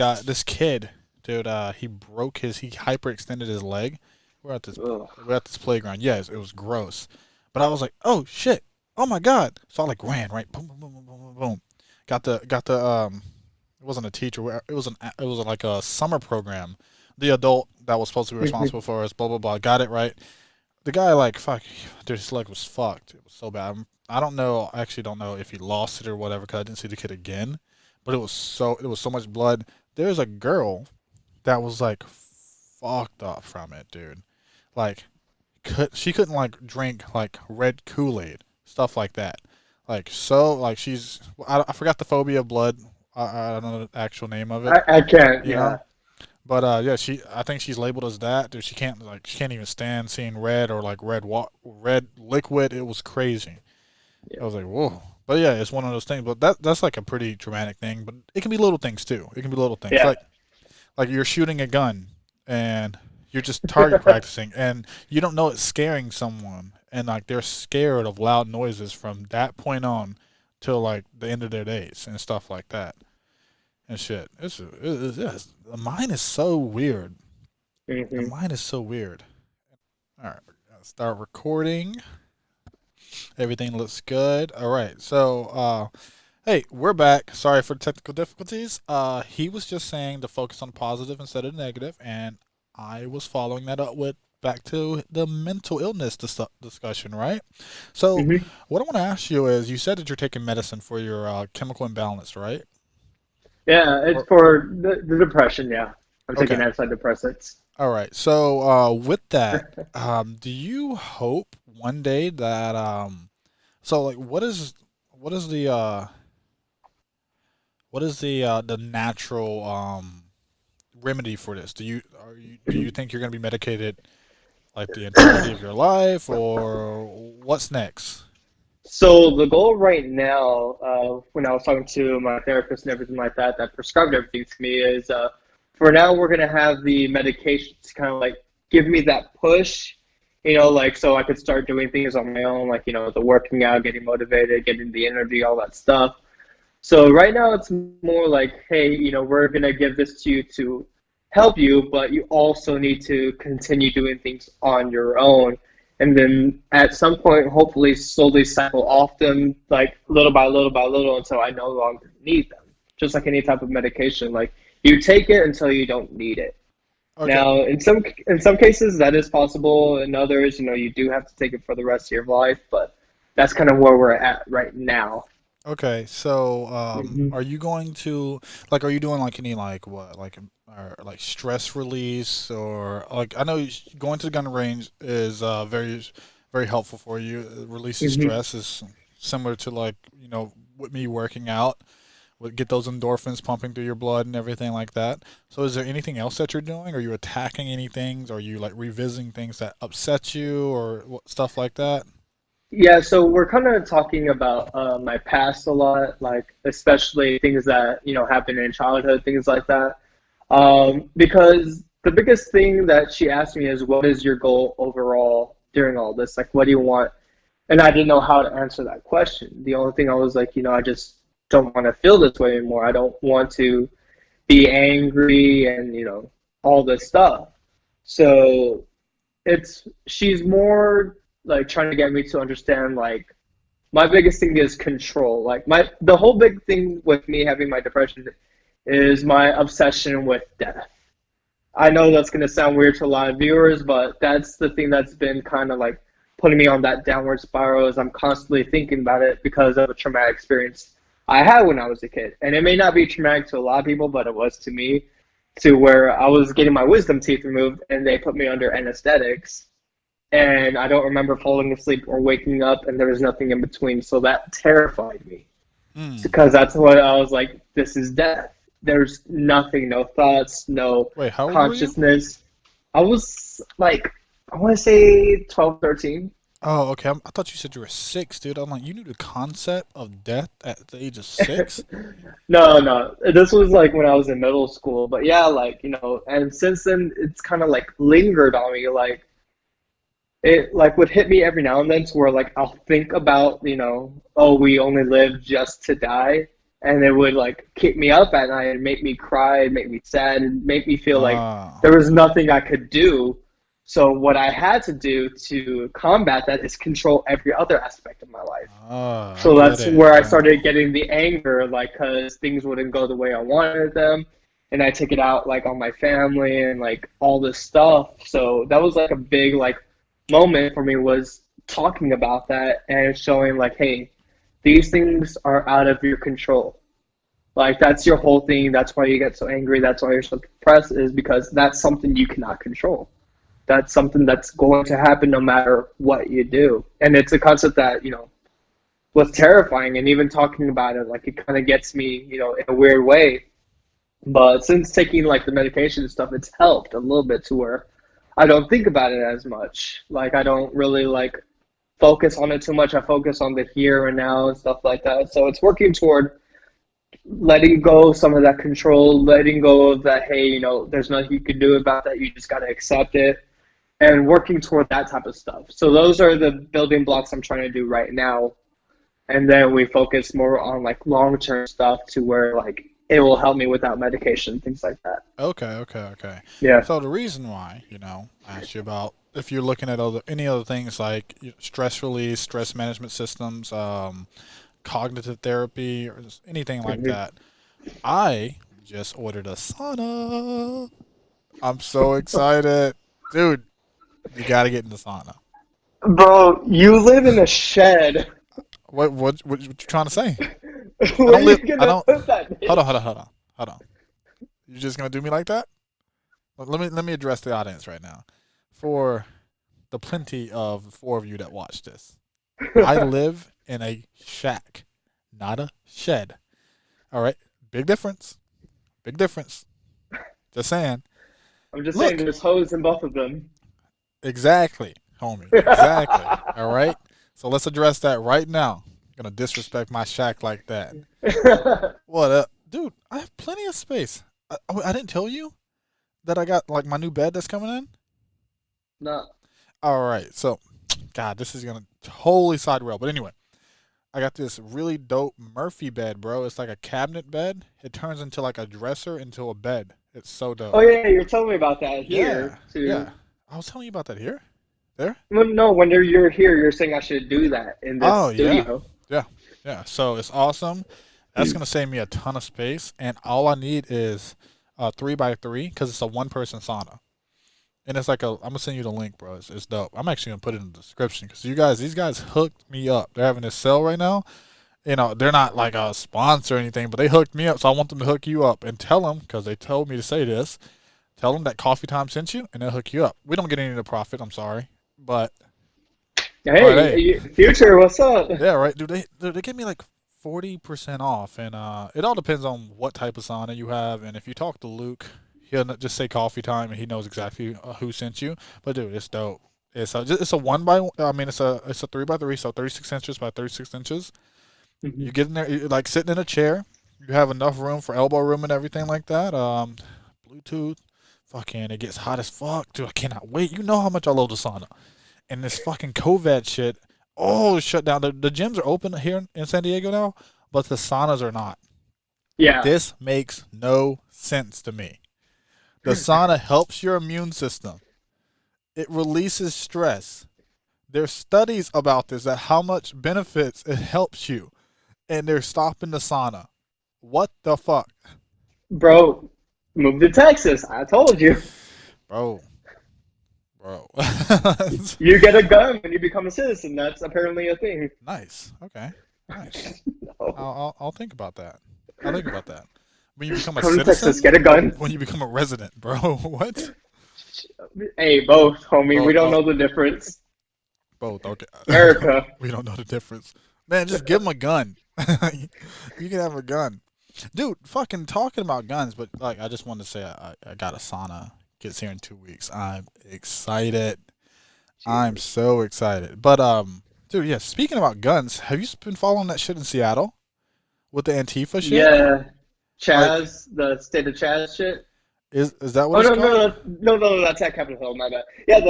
Speaker 1: kid, dude, he hyperextended his leg. We're at this
Speaker 2: Ugh.
Speaker 1: we're at this playground. Yes, it was gross. But I was like, "Oh shit. Oh my god." So I like ran, right? Boom boom boom boom boom boom boom. Got the it wasn't a teacher. It was like a summer program. The adult that was supposed to be responsible for us, blah blah blah. Got it right. The guy like fuck, dude, his leg was fucked. It was so bad. I don't know. I actually don't know if he lost it or whatever because I didn't see the kid again. But it was so much blood. There's a girl that was like fucked up from it, dude. Like she couldn't like drink like red Kool-Aid, stuff like that. Like so like I forgot the phobia of blood. I don't know the actual name of it,
Speaker 2: I can't.
Speaker 1: you
Speaker 2: Yeah.
Speaker 1: know. But yeah, I think she's labeled as that. Dude, she can't even stand seeing red or like red liquid. It was crazy. I
Speaker 2: Yeah.
Speaker 1: was like, whoa. But yeah, it's one of those things. But that's like a pretty traumatic thing. But it can be little things too. It can be little things
Speaker 2: Yeah.
Speaker 1: like you're shooting a gun and you're just target practicing and you don't know it's scaring someone and like they're scared of loud noises from that point on till like the end of their days and stuff like that and shit. The mind is so weird. The
Speaker 2: Hmm.
Speaker 1: mind is so weird. All right, start recording. Everything looks good. All right, so hey, we're back. Sorry for the technical difficulties. He was just saying to focus on the positive instead of the negative, and I was following that up with back to the mental illness discussion, right? So,
Speaker 2: Hmm.
Speaker 1: what I want to ask you is, you said that you're taking medicine for your chemical imbalance, right?
Speaker 2: Yeah, it's
Speaker 1: Or
Speaker 2: for the depression. Yeah, I'm taking
Speaker 1: okay,
Speaker 2: antidepressants.
Speaker 1: All right. So, with that, do you hope one day that so like what is the natural remedy for this? Do you think you're gonna be medicated like the entirety of your life, or what's next?
Speaker 2: So the goal right now, when I was talking to my therapist and everything like that, that prescribed everything to me is, for now we're gonna have the medication to kind of like give me that push, like so I could start doing things on my own, like the working out, getting motivated, getting the energy, all that stuff. So right now it's more like, hey, we're gonna give this to you to help you, but you also need to continue doing things on your own. And then at some point, hopefully, slowly cycle off them, like little by little by little, until I no longer need them. Just like any type of medication, like you take it until you don't need it.
Speaker 1: Okay.
Speaker 2: Now, in some cases, that is possible. In others, you do have to take it for the rest of your life. But that's kind of where we're at right now.
Speaker 1: Okay, so
Speaker 2: Hmm.
Speaker 1: are you going to like are you doing like any like what like or like stress release, or like I know going to the gun range is very helpful for you. Releases
Speaker 2: Hmm.
Speaker 1: stress is similar to like with me working out, would get those endorphins pumping through your blood and everything like that. So is there anything else that you're doing? Are you attacking any things? Are you like revisiting things that upset you or stuff like that?
Speaker 2: Yeah, so we're kind of talking about my past a lot, like especially things that happened in childhood, things like that. Because the biggest thing that she asked me is, "What is your goal overall during all this? Like, what do you want?" And I didn't know how to answer that question. The only thing I was like, I just don't want to feel this way anymore. I don't want to be angry and all this stuff. So she's more like trying to get me to understand like my biggest thing is control. Like the whole big thing with me having my depression is my obsession with death. I know that's going to sound weird to a lot of viewers, but that's the thing that's been kind of like putting me on that downward spiral is I'm constantly thinking about it because of a traumatic experience I had when I was a kid. And it may not be traumatic to a lot of people, but it was to me, to where I was getting my wisdom teeth removed and they put me under anesthetics and I don't remember falling asleep or waking up, and there was nothing in between. So that terrified me
Speaker 1: Hmm.
Speaker 2: because that's what I was like. This is death. There's nothing, no thoughts, no
Speaker 1: Wait, how old were you?
Speaker 2: consciousness. I was like, I want to say 12, 13.
Speaker 1: Oh, okay. I thought you said you were 6, dude. I'm like, you knew the concept of death at the age of 6?
Speaker 2: No, no. This was like when I was in middle school. But yeah, like, and since then it's kind of like lingered on me. Like, it like would hit me every now and then to where like I'll think about, oh, we only live just to die, and it would like keep me up at night and make me cry, make me sad, and make me feel like
Speaker 1: Ah,
Speaker 2: there was nothing I could do. So what I had to do to combat that is control every other aspect of my life.
Speaker 1: ah, I
Speaker 2: So
Speaker 1: get
Speaker 2: that's
Speaker 1: it
Speaker 2: where I started
Speaker 1: now.
Speaker 2: getting the anger, like, because things wouldn't go the way I wanted them. And I took it out, like, on my family and, like, all this stuff. So that was, like, a big, like, moment for me was talking about that and showing, like, hey, these things are out of your control. Like, that's your whole thing. That's why you get so angry. That's why you're so depressed, is because that's something you cannot control. That's something that's going to happen no matter what you do. And it's a concept that, was terrifying, and even talking about it like it kind of gets me in a weird way, but since taking like the medication and stuff, it's helped a little bit to where I don't think about it as much. Like I don't really like focus on it too much. I focus on the here and now and stuff like that, so it's working toward letting go some of that control, letting go of that, hey, there's nothing you can do about that, you just got to accept it, and working toward that type of stuff. So those are the building blocks I'm trying to do right now, and then we focus more on like long term stuff to where like it will help me without medication, things like that.
Speaker 1: Okay, okay, okay.
Speaker 2: Yeah.
Speaker 1: So the reason why, I asked you about if you're looking at any other things like stress release, stress management systems, cognitive therapy, or just anything like
Speaker 2: Hmm.
Speaker 1: that, I just ordered a sauna. I'm so excited, dude. You got to get in the sauna.
Speaker 2: Bro, you live in a shed.
Speaker 1: What you trying to say? I
Speaker 2: Where are
Speaker 1: don't
Speaker 2: you
Speaker 1: live. I
Speaker 2: gonna
Speaker 1: don't.
Speaker 2: put that
Speaker 1: Hold on, hold
Speaker 2: bitch?
Speaker 1: on, hold on, hold on. You just gonna do me like that? let me address the audience right now. For the plenty of four of you that watch this, I live in a shack, not a shed. All right, big difference. Big difference. Just saying.
Speaker 2: I'm just saying
Speaker 1: Look,
Speaker 2: there's hoes in both of them.
Speaker 1: exactly, homie. Exactly. All right. So let's address that right now. Gonna disrespect my shack like that. What up, dude? I have plenty of space. I didn't tell you that I got like my new bed that's coming in.
Speaker 2: No.
Speaker 1: All right. So, God, this is gonna totally side rail. But anyway, I got this really dope Murphy bed, bro. It's like a cabinet bed. It turns into like a dresser into a bed. It's so
Speaker 2: Oh
Speaker 1: dope.
Speaker 2: yeah, you're telling me about that
Speaker 1: Yeah,
Speaker 2: here too.
Speaker 1: yeah. I was telling you about that here. There.
Speaker 2: Well, no, when you're here, you're saying I should do that in this
Speaker 1: Oh yeah,
Speaker 2: studio.
Speaker 1: yeah, yeah. So it's awesome. That's gonna save me a ton of space, and all I need is a 3x3 because it's a one-person sauna, and it's like a. I'm gonna send you the link, bro. It's dope. I'm actually gonna put it in the description because these guys hooked me up. They're having this sale right now. You know, they're not like a sponsor or anything, but they hooked me up. So I want them to hook you up and tell them because they told me to say this. Tell them that Coffee Time sent you, and they'll hook you up. We don't get any of the profit. I'm sorry, but hey,
Speaker 2: Future, what's up?
Speaker 1: yeah, right, dude. They give me like 40% off, and it all depends on what type of sauna you have. And if you talk to Luke, he'll just say Coffee Time, and he knows exactly who sent you. But dude, it's dope. It's a one by. I mean, it's a 3x3, so 36 inches by 36 inches. You
Speaker 2: Mhm.
Speaker 1: get in there, you're like sitting in a chair. You have enough room for elbow room and everything like that. Bluetooth. Fucking, it gets hot as fuck, dude. I cannot wait. You know how much I love the sauna. And this fucking COVID shit, oh, shut down. The gyms are open here in San Diego now, but the saunas are not.
Speaker 2: Yeah,
Speaker 1: This makes no sense to me. The sauna helps your immune system. It releases stress. There's studies about this that how much benefits it helps you, and they're stopping the sauna. What the fuck,
Speaker 2: bro, move to Texas. I told you.
Speaker 1: bro, bro?
Speaker 2: You get a gun when you become a citizen. That's apparently a thing.
Speaker 1: Nice. Okay. Nice.
Speaker 2: No.
Speaker 1: I'll think about that. I'll think about that. When you become a
Speaker 2: Come to Texas, get
Speaker 1: citizen
Speaker 2: a
Speaker 1: or
Speaker 2: gun.
Speaker 1: when you become a resident, bro? What?
Speaker 2: Hey, both, homie. We
Speaker 1: Both.
Speaker 2: don't know the difference.
Speaker 1: Both. Okay.
Speaker 2: America.
Speaker 1: We don't know the difference. Man, just give him a gun. You can have a gun. Dude, fucking talking about guns, but like I just wanted to say I got a sauna. Gets here in 2 weeks. I'm excited. I'm
Speaker 2: Cheers.
Speaker 1: so excited. But dude, yeah, speaking about guns, have you been following that shit in Seattle with the Antifa shit?
Speaker 2: Yeah,
Speaker 1: Like
Speaker 2: Chaz, the state of Chaz shit.
Speaker 1: is that what
Speaker 2: Oh
Speaker 1: it's
Speaker 2: no, no,
Speaker 1: called?
Speaker 2: no, no, no, that's at Capitol Hill. My bad. Yeah,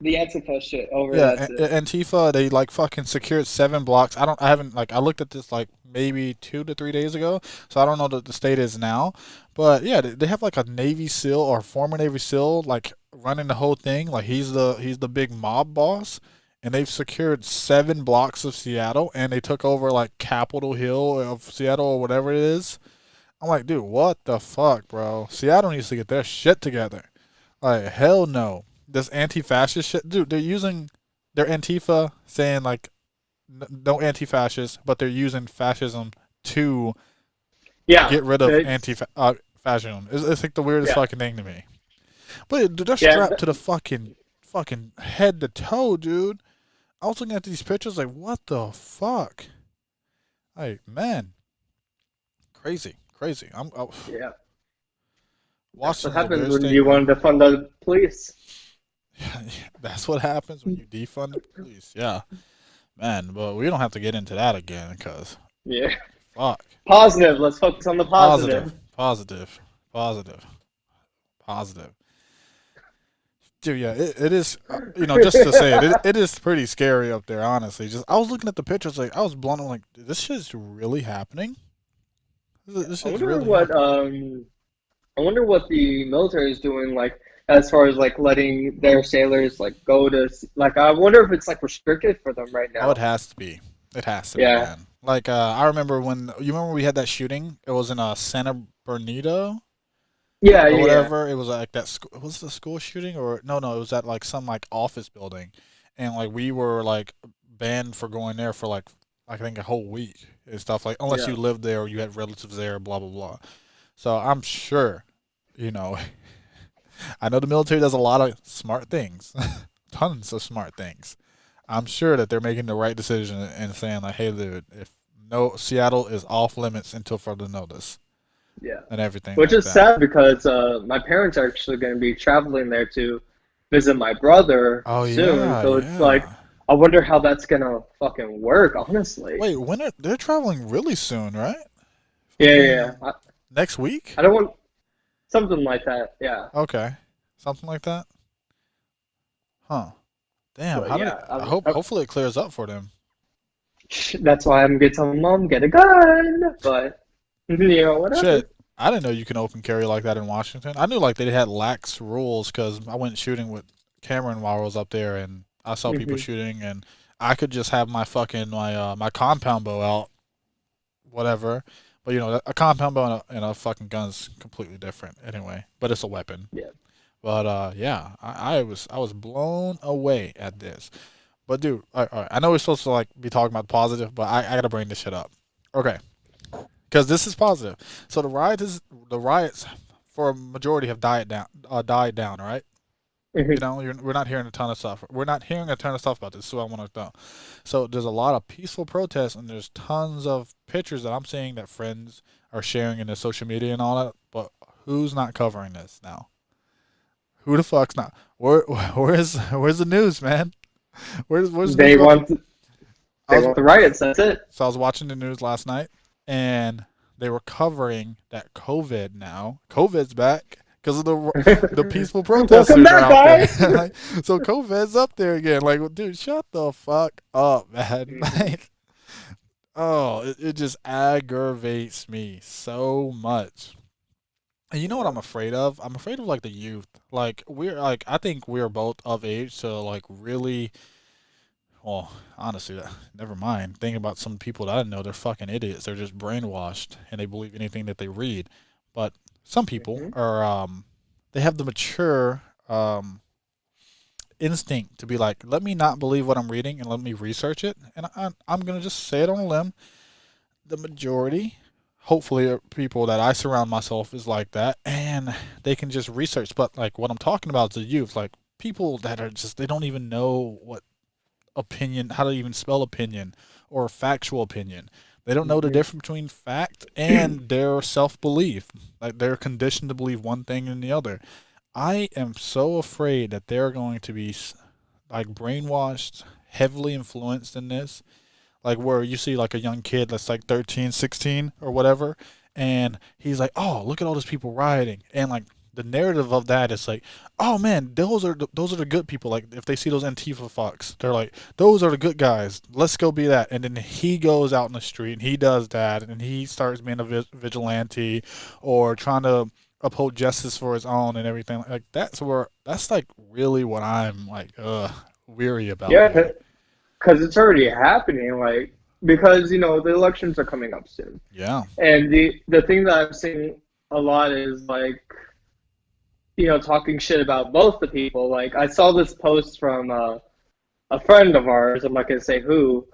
Speaker 2: the Antifa shit over.
Speaker 1: Yeah,
Speaker 2: That's it.
Speaker 1: Antifa, they like fucking secured 7 blocks. I haven't like I looked at this like maybe 2 to 3 days ago, so I don't know what the state is now. But yeah, they have like a Navy SEAL or former Navy SEAL like running the whole thing. Like he's the big mob boss, and they've secured 7 blocks of Seattle, and they took over like Capitol Hill of Seattle or whatever it is. I'm like, dude, what the fuck, bro? Seattle needs to get their shit together. Like, hell no. This anti-fascist shit, dude. They're using their Antifa saying like no anti-fascist, but they're using fascism to
Speaker 2: Yeah,
Speaker 1: get rid of
Speaker 2: it's
Speaker 1: anti-fascism. It's like the weirdest
Speaker 2: yeah,
Speaker 1: fucking thing to me. But they're
Speaker 2: yeah.
Speaker 1: strapped to the fucking head to toe, dude. I was looking at these pictures like, what the fuck? Like, man, crazy, crazy. I'm
Speaker 2: Yeah. That's what
Speaker 1: Washington's a
Speaker 2: happens
Speaker 1: weird
Speaker 2: when
Speaker 1: state,
Speaker 2: you
Speaker 1: man.
Speaker 2: want to fund the police.
Speaker 1: That's what happens when you defund the police. Yeah, man. But we don't have to get into that again, cause
Speaker 2: Yeah.
Speaker 1: fuck.
Speaker 2: Positive. Let's focus on the
Speaker 1: Positive,
Speaker 2: positive.
Speaker 1: positive, positive, positive. Dude, yeah, it is. Just to say it is pretty scary up there. Honestly, just I was looking at the pictures, like I was blown. I'm like, this shit's really happening. This
Speaker 2: I
Speaker 1: shit's
Speaker 2: wonder
Speaker 1: really
Speaker 2: what
Speaker 1: happening.
Speaker 2: I wonder what the military is doing, like as far as like letting their sailors like go to like. I wonder if it's like restricted for them right
Speaker 1: Oh, it
Speaker 2: now.
Speaker 1: has to be. It has to be,
Speaker 2: Yeah,
Speaker 1: man. Like I remember when you remember we had that shooting. It was in Santa Bernardo
Speaker 2: yeah,
Speaker 1: or
Speaker 2: yeah,
Speaker 1: whatever. It was like that. Was it a school shooting or no? No, it was at like some like office building, and like we were like banned for going there for like I think a whole week and stuff like unless
Speaker 2: yeah,
Speaker 1: you lived there or you had relatives there, blah blah blah. So I'm sure, you know, I know the military does a lot of smart things, tons of smart things. I'm sure that they're making the right decision and saying like, "Hey, dude, if no Seattle is off limits until further notice
Speaker 2: Yeah.
Speaker 1: and everything
Speaker 2: Which
Speaker 1: like
Speaker 2: is
Speaker 1: that."
Speaker 2: sad because my parents are actually going to be traveling there to visit my brother
Speaker 1: Oh
Speaker 2: soon.
Speaker 1: yeah,
Speaker 2: So it's like,
Speaker 1: yeah.
Speaker 2: I wonder how that's going to fucking work, honestly.
Speaker 1: Wait, when are they're traveling really soon, right?
Speaker 2: Yeah, yeah, yeah.
Speaker 1: Fucking next week?
Speaker 2: I don't want something like that. Yeah.
Speaker 1: Okay, something like that. Huh? Damn.
Speaker 2: But
Speaker 1: How did
Speaker 2: yeah,
Speaker 1: I hope? Hopefully, it clears up for them.
Speaker 2: that's why I'm going to tell my mom, get a gun. But, whatever.
Speaker 1: Shit, I didn't know you can open carry like that in Washington. I knew like they had lax rules because I went shooting with Cameron while I was up there, and I saw people
Speaker 2: Hmm.
Speaker 1: shooting, and I could just have my fucking my compound bow out, whatever. But a compound bow and a fucking gun's completely different anyway. But it's a weapon.
Speaker 2: Yeah.
Speaker 1: But yeah, I was blown away at this. But dude, all right, I know we're supposed to like be talking about positive, but I gotta bring this shit up. Okay, because this is positive. So the riots for a majority have died down, right?
Speaker 2: Hmm.
Speaker 1: We're not hearing a ton of stuff. We're not hearing a ton of stuff about this. So I want to know. So there's a lot of peaceful protests, and there's tons of pictures that I'm seeing that friends are sharing in their social media and all that. But who's not covering this now? Who the fuck's not? Where's the news, man? Where's the news
Speaker 2: They
Speaker 1: about the?
Speaker 2: want
Speaker 1: I
Speaker 2: they
Speaker 1: was
Speaker 2: want the riots. That's it.
Speaker 1: So I was watching the news last night, and they were covering that COVID's back because of the peaceful
Speaker 2: Welcome
Speaker 1: protesters are
Speaker 2: back,
Speaker 1: out there.
Speaker 2: guys.
Speaker 1: Like, so COVID's up there again. Like, dude, shut the fuck up, man.
Speaker 2: Hmm.
Speaker 1: Like, oh, it just aggravates me so much. And you know what
Speaker 2: Yeah.
Speaker 1: I'm afraid of? I'm afraid of like the youth. Like I think we're both of age to like really. Well, honestly, never mind. Thinking about some people that I know, they're fucking idiots. They're just brainwashed and they believe anything that they read. But some people
Speaker 2: Hmm.
Speaker 1: are, they have the mature instinct to be like, let me not believe what I'm reading and let me research it. And I'm gonna just say it on a limb. The majority, hopefully, people that I surround myself is like that, and they can just research. But like what I'm talking about is the youth, like people that are just they don't even know what opinion, how to even spell opinion or factual opinion. They don't know the
Speaker 2: Hmm.
Speaker 1: difference between fact and their self belief. Like they're conditioned to believe one thing and the other. I am so afraid that they're going to be like brainwashed, heavily influenced in this, like where you see like a young kid that's like 13, 16 or whatever, and he's like, oh, look at all these people rioting, and like the narrative of that is like, oh man, those are the good people. Like if they see those Antifa fucks, they're like, those are the good guys, let's go be that. And then he goes out in the street and he does that, and he starts being a vigilante or trying to uphold justice for his own and everything. Like that's like really what I'm like weary about
Speaker 2: Yeah,
Speaker 1: here.
Speaker 2: because it's already happening. Like because the elections are coming up soon,
Speaker 1: Yeah.
Speaker 2: and the thing that I'm seeing a lot is like talking shit about both the people. Like I saw this post from a friend of ours. I'm not gonna say who.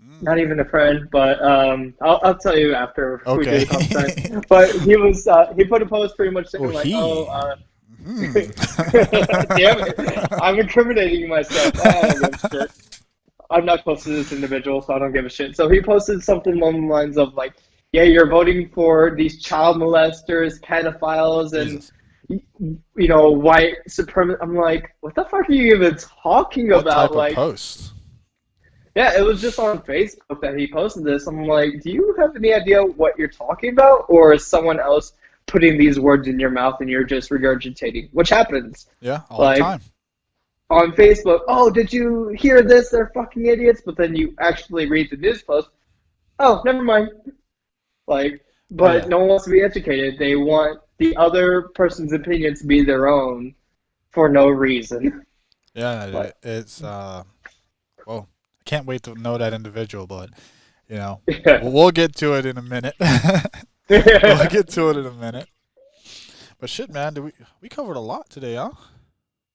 Speaker 1: Mm.
Speaker 2: Not even a friend, but I'll tell you after we do
Speaker 1: Okay.
Speaker 2: the conference. But he put a post pretty much
Speaker 1: Oh,
Speaker 2: saying like, oh,
Speaker 1: he. Hmm.
Speaker 2: damn it, I'm incriminating myself. I don't give a shit. I'm not close to this individual, so I don't give a shit. So he posted something along the lines of like, yeah, you're voting for these child molesters, pedophiles, and
Speaker 1: Jesus.
Speaker 2: white supremacy. I'm like, what the fuck are you even talking
Speaker 1: What
Speaker 2: about?
Speaker 1: type of
Speaker 2: Like,
Speaker 1: post?
Speaker 2: yeah, it was just on Facebook that he posted this. I'm like, do you have any idea what you're talking about? Or is someone else putting these words in your mouth and you're just regurgitating? Which happens.
Speaker 1: Yeah, all the
Speaker 2: Like
Speaker 1: time.
Speaker 2: on Facebook, oh, did you hear this? They're fucking idiots. But then you actually read the news post. Oh, never mind. Like,
Speaker 1: Oh
Speaker 2: but
Speaker 1: yeah.
Speaker 2: no one wants to be educated. They want the other person's opinion to be their own for no reason.
Speaker 1: Yeah,
Speaker 2: Like,
Speaker 1: it's well, I can't wait to know that individual, but you know,
Speaker 2: yeah.
Speaker 1: we'll get to it in a minute. We'll get to it in a minute. But shit, man, we covered a lot today, huh?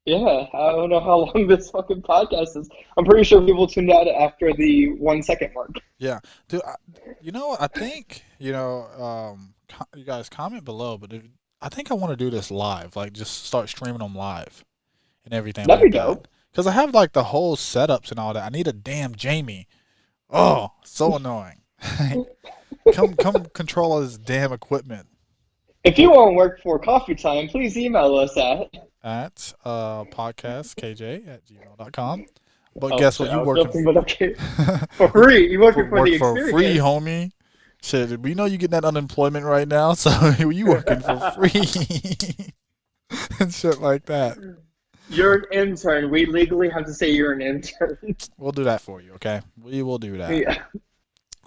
Speaker 2: Yeah, I don't know how long this fucking podcast is. I'm pretty sure people tuned out after the 1 second mark.
Speaker 1: Yeah, dude. You know what? I think you guys comment below, but I think I want to do this live, like just start streaming them live and everything
Speaker 2: That'd
Speaker 1: like
Speaker 2: be
Speaker 1: that.
Speaker 2: dope.
Speaker 1: Because I have like the whole setups and all that. I need a damn Jamie. Oh, so annoying. Come control all this damn equipment.
Speaker 2: If you
Speaker 1: Well,
Speaker 2: want to work for coffee time, please email us
Speaker 1: at podcastkj@gmail.com. But
Speaker 2: oh
Speaker 1: guess
Speaker 2: shit,
Speaker 1: what?
Speaker 2: I
Speaker 1: You
Speaker 2: was
Speaker 1: working
Speaker 2: joking, but okay. For
Speaker 1: you
Speaker 2: free. You working for
Speaker 1: work
Speaker 2: the
Speaker 1: for free,
Speaker 2: experience.
Speaker 1: homie. Shit, we know you getting that unemployment right now, so you working for free and shit like that.
Speaker 2: You're an intern. We legally have to say you're an intern.
Speaker 1: We'll do that for you, okay? We will do that.
Speaker 2: Yeah.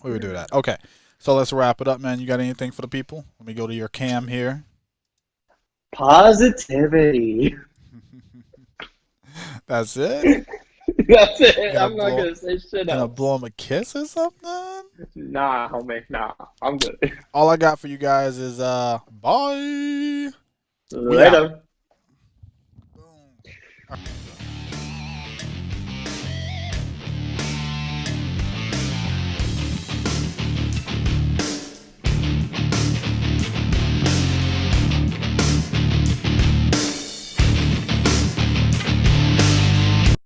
Speaker 1: We will do that. Okay. So let's wrap it up, man. You got anything for the people? Let me go to your cam here.
Speaker 2: Positivity.
Speaker 1: That's it.
Speaker 2: That's
Speaker 1: You
Speaker 2: it.
Speaker 1: gonna
Speaker 2: I'm not
Speaker 1: blow
Speaker 2: gonna say shit
Speaker 1: gonna
Speaker 2: else.
Speaker 1: blow him a kiss or something?
Speaker 2: Nah, homie. Nah, I'm good.
Speaker 1: All I got for you guys is bye. We out.
Speaker 2: Later.